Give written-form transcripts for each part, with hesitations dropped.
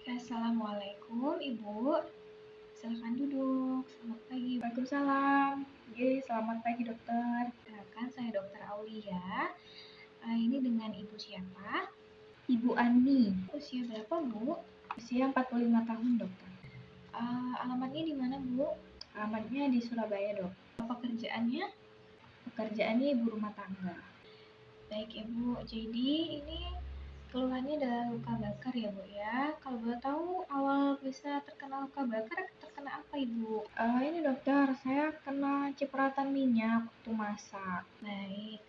Assalamualaikum Ibu, silakan duduk. Selamat pagi. Waalaikumsalam. Selamat pagi dokter. Perkenalkan saya Dokter Aulia. Ini dengan Ibu siapa? Ibu Ani. Usia berapa Bu? Usia 45 tahun dokter. Alamatnya di mana Bu? Alamatnya di Surabaya dok. Pekerjaannya? Pekerjaannya ibu rumah tangga. Baik Ibu, jadi ini keluhannya adalah luka bakar ya Bu ya. Kalau boleh tahu awal bisa terkena luka bakar terkena apa Ibu? Ini dokter, saya kena cipratan minyak waktu masak. Baik.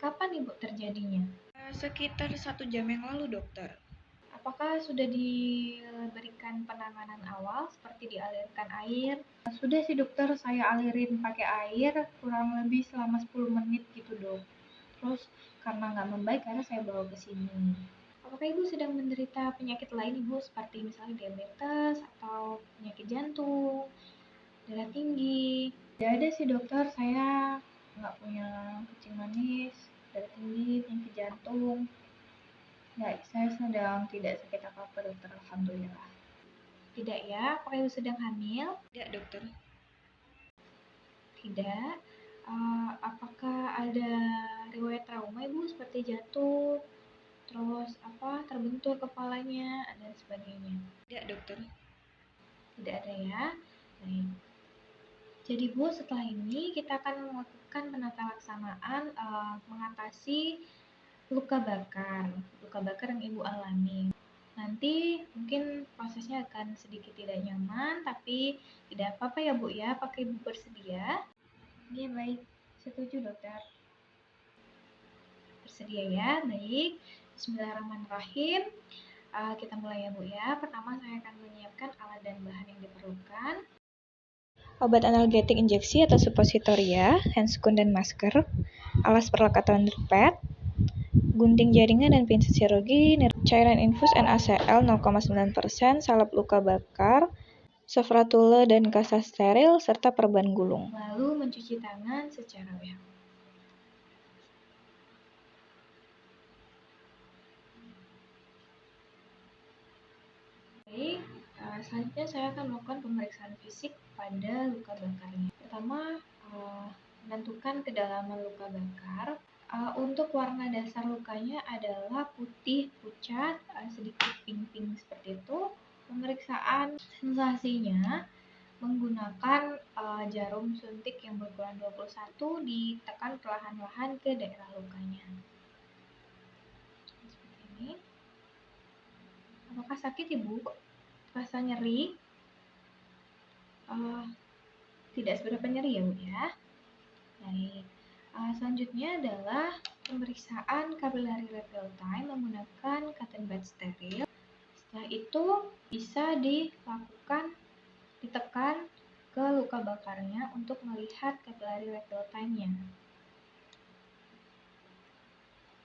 Kapan Ibu terjadinya? Sekitar 1 jam yang lalu dokter. Apakah sudah diberikan penanganan awal seperti dialirkan air? Sudah sih dokter, saya alirin pakai air kurang lebih selama 10 menit gitu dok. Terus karena nggak membaik, karena saya bawa ke sini. Apakah Ibu sedang menderita penyakit lain Ibu seperti misalnya diabetes atau penyakit jantung, darah tinggi? Tidak ada sih dokter, saya nggak punya kencing manis, darah tinggi, penyakit jantung. Ya, saya sedang tidak sakit apa-apa dokter, alhamdulillah. Tidak ya? Apakah Ibu sedang hamil? Tidak dokter. Tidak. Apakah ada riwayat trauma Ibu seperti jatuh, terus terbentur kepalanya dan sebagainya? Tidak dokter. Tidak ada ya. Baik. Jadi Bu, setelah ini kita akan melakukan penata laksanaan mengatasi luka bakar yang Ibu alami. Nanti mungkin prosesnya akan sedikit tidak nyaman, tapi tidak apa-apa ya Bu ya. Apakah Ibu bersedia? Iya baik, setuju dokter. Bersedia ya, baik. Bismillahirrahmanirrahim. Kita mulai ya Bu ya. Pertama saya akan menyiapkan alat dan bahan yang diperlukan. Obat analgetik injeksi atau suppositoria, handscoon dan masker, alas perlekatan pad, gunting jaringan dan pinset sirogi, cairan infus NaCl 0,9%, salep luka bakar, sofratule dan kasa steril, serta perban gulung. Lalu mencuci tangan secara WHO. Baik, selanjutnya saya akan melakukan pemeriksaan fisik pada luka bakarnya. Pertama, menentukan kedalaman luka bakar. Untuk warna dasar lukanya adalah putih pucat, sedikit pink-pink seperti itu. Pemeriksaan sensasinya menggunakan jarum suntik yang berukuran 21 ditekan perlahan-lahan ke daerah lukanya. Seperti ini. Apakah sakit Ibu? Rasa nyeri? Tidak seberapa nyeri ya Bu ya. Baik. Selanjutnya adalah pemeriksaan capillary refill time menggunakan cotton bud steril. Setelah itu bisa ditekan ke luka bakarnya untuk melihat capillary refill time-nya.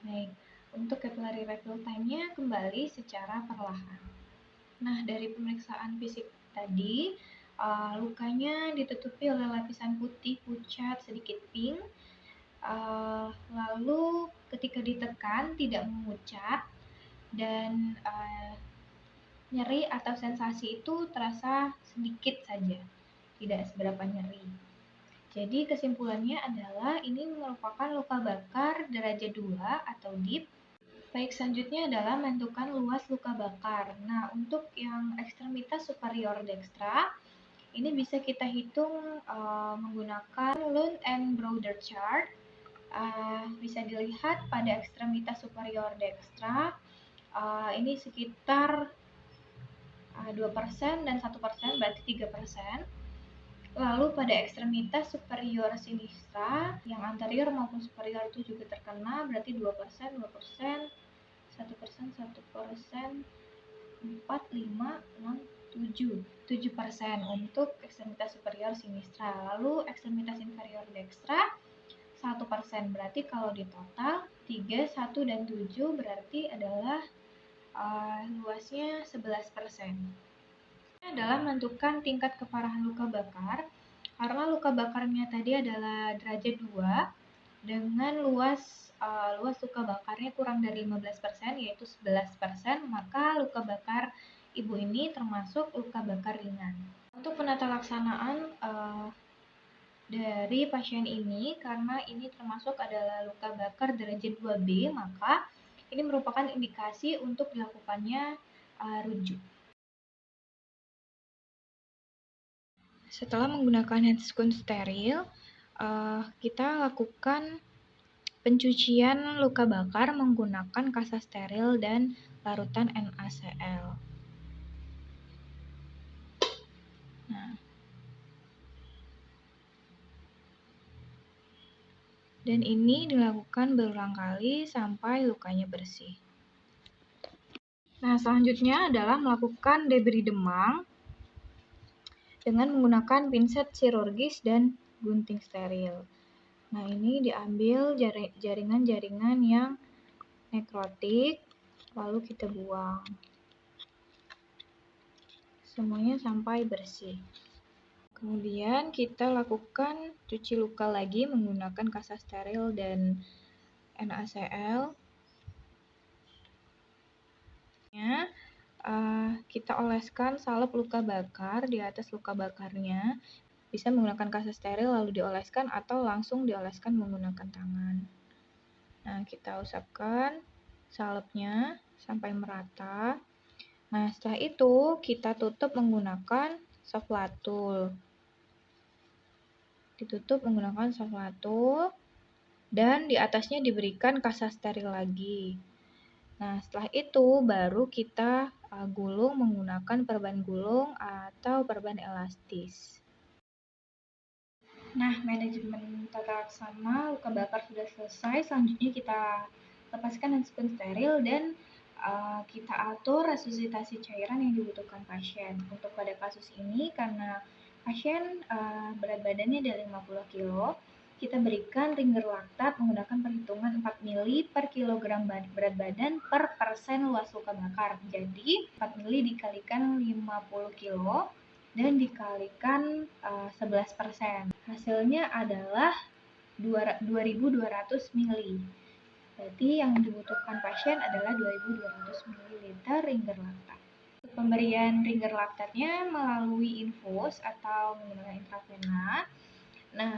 Baik, untuk capillary refill time-nya kembali secara perlahan. Nah, dari pemeriksaan fisik tadi, lukanya ditutupi oleh lapisan putih pucat sedikit pink. Lalu ketika ditekan tidak memucat dan nyeri atau sensasi itu terasa sedikit saja, tidak seberapa nyeri. Jadi kesimpulannya adalah ini merupakan luka bakar derajat 2 atau DIP. Baik, selanjutnya adalah menentukan luas luka bakar. Nah, untuk yang ekstremitas superior dextra, ini bisa kita hitung menggunakan Lund and Broder chart. Bisa dilihat pada ekstremitas superior dextra, ini sekitar 2% dan 1%, berarti 3%. Lalu pada ekstremitas superior sinistra, yang anterior maupun superior itu juga terkena, berarti 2%, 2%, 1%, 1%, 4, 5, 6, 7% untuk ekstremitas superior sinistra. Lalu ekstremitas inferior dextra 1%, berarti kalau di total 3, 1, dan 7 berarti adalah luasnya 11%. Ini adalah menentukan tingkat keparahan luka bakar. Karena luka bakarnya tadi adalah derajat 2 dengan luas luka bakarnya kurang dari 15%, yaitu 11%, maka luka bakar ibu ini termasuk luka bakar ringan. Untuk penata laksanaan dari pasien ini, karena ini termasuk adalah luka bakar derajat 2B, maka ini merupakan indikasi untuk dilakukannya rujuk. Setelah menggunakan handscoon steril, kita lakukan pencucian luka bakar menggunakan kasa steril dan larutan NaCl. Nah, dan ini dilakukan berulang kali sampai lukanya bersih. Nah, selanjutnya adalah melakukan debri demang dengan menggunakan pinset chirurgis dan gunting steril. Nah, ini diambil jaringan-jaringan yang nekrotik, lalu kita buang. Semuanya sampai bersih. Kemudian kita lakukan cuci luka lagi menggunakan kasa steril dan NaCl. Kita oleskan salep luka bakar di atas luka bakarnya. Bisa menggunakan kasa steril lalu dioleskan atau langsung dioleskan menggunakan tangan. Nah, kita usapkan salepnya sampai merata. Nah, setelah itu kita tutup menggunakan soflatul. Ditutup menggunakan soflatul dan di atasnya diberikan kasa steril lagi. Nah, setelah itu baru kita gulung menggunakan perban gulung atau perban elastis. Nah, manajemen tata laksana luka bakar sudah selesai. Selanjutnya kita lepaskan handscoon steril dan kita atur resusitasi cairan yang dibutuhkan pasien. Untuk pada kasus ini, karena pasien berat badannya dari 50 kg, kita berikan ringer laktat menggunakan perhitungan 4 ml per kilogram berat badan per persen luas luka bakar. Jadi 4 ml dikalikan 50 kg dan dikalikan 11%. Hasilnya adalah 2.200 ml. Berarti yang dibutuhkan pasien adalah 2.200 ml ringer laktat. Untuk pemberian ringer laktatnya melalui infus atau menggunakan intravena. Nah,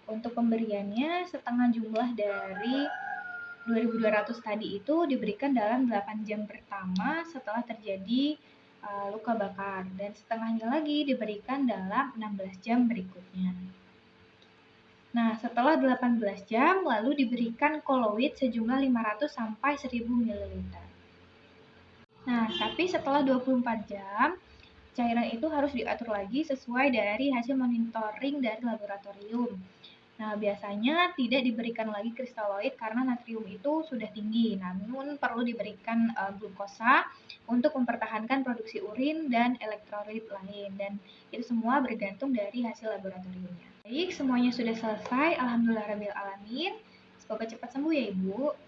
untuk pemberiannya setengah jumlah dari 2.200 tadi itu diberikan dalam 8 jam pertama setelah terjadi luka bakar dan setengahnya lagi diberikan dalam 16 jam berikutnya. Nah, setelah 18 jam lalu diberikan koloid sejumlah 500 sampai 1000 ml. Nah, tapi setelah 24 jam cairan itu harus diatur lagi sesuai dari hasil monitoring dari laboratorium. Nah, biasanya tidak diberikan lagi kristaloid karena natrium itu sudah tinggi, namun perlu diberikan glukosa untuk mempertahankan produksi urin dan elektrolit lain, dan itu semua bergantung dari hasil laboratoriumnya. Baik, semuanya sudah selesai. Alhamdulillahirabbil alamin. Semoga cepat sembuh ya, Ibu.